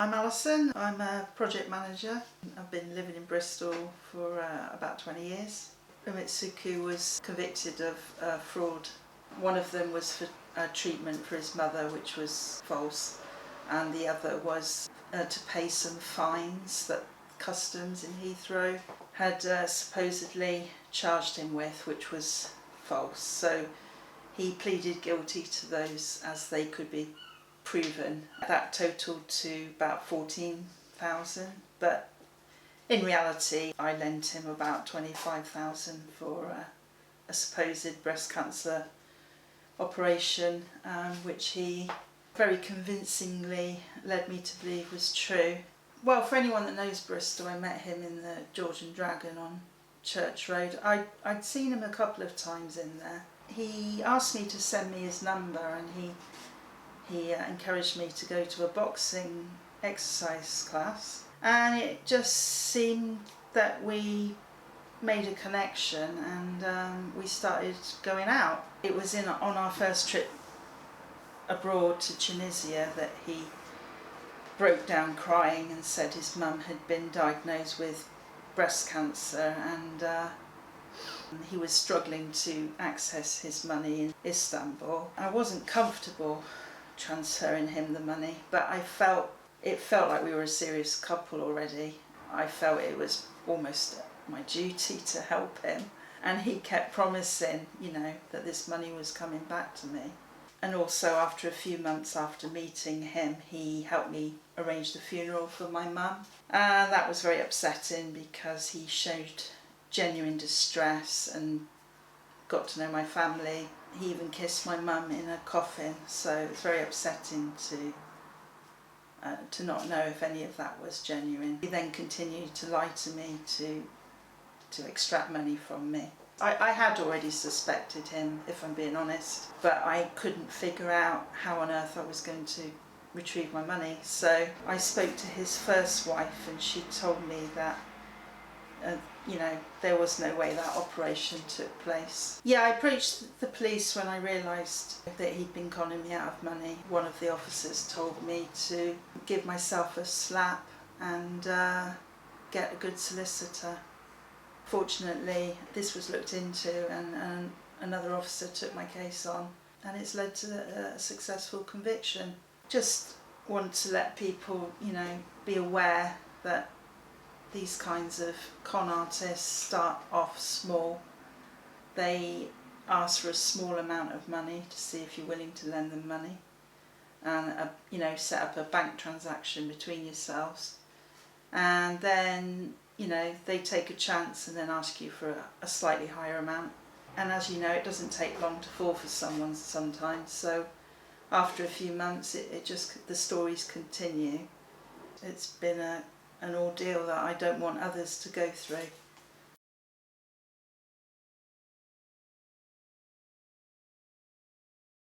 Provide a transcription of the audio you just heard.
I'm Alison, I'm a project manager. I've been living in Bristol for about 20 years. Umit Sucu was convicted of fraud. One of them was for treatment for his mother, which was false, and the other was to pay some fines that customs in Heathrow had supposedly charged him with, which was false. So he pleaded guilty to those as they could be proven. That totaled to about 14,000, but in reality I lent him about 25,000 for a supposed breast cancer operation, which he very convincingly led me to believe was true. Well, for anyone that knows Bristol, I met him in the George and Dragon on Church Road. I'd seen him a couple of times in there. He asked me to send me his number, and he encouraged me to go to a boxing exercise class, and it just seemed that we made a connection, and we started going out. It was on our first trip abroad to Tunisia that he broke down crying and said his mum had been diagnosed with breast cancer, and he was struggling to access his money in Istanbul. I wasn't comfortable transferring him the money, but it felt like we were a serious couple already. I felt it was almost my duty to help him, and he kept promising, that this money was coming back to me. And also, after a few months after meeting him, he helped me arrange the funeral for my mum, and that was very upsetting because he showed genuine distress and got to know my family. He even kissed my mum in a coffin, so it's very upsetting to not know if any of that was genuine. He then continued to lie to me to extract money from me. I had already suspected him, if I'm being honest, but I couldn't figure out how on earth I was going to retrieve my money. So I spoke to his first wife, and she told me that there was no way that operation took place. Yeah, I approached the police when I realised that he'd been conning me out of money. One of the officers told me to give myself a slap and get a good solicitor. Fortunately, this was looked into, and another officer took my case on, and it's led to a successful conviction. Just want to let people, be aware that these kinds of con artists start off small. They ask for a small amount of money to see if you're willing to lend them money, and set up a bank transaction between yourselves, and then they take a chance and then ask you for a slightly higher amount. And as you know, it doesn't take long to fall for someone sometimes, so after a few months the stories continue. It's been an ordeal that I don't want others to go through.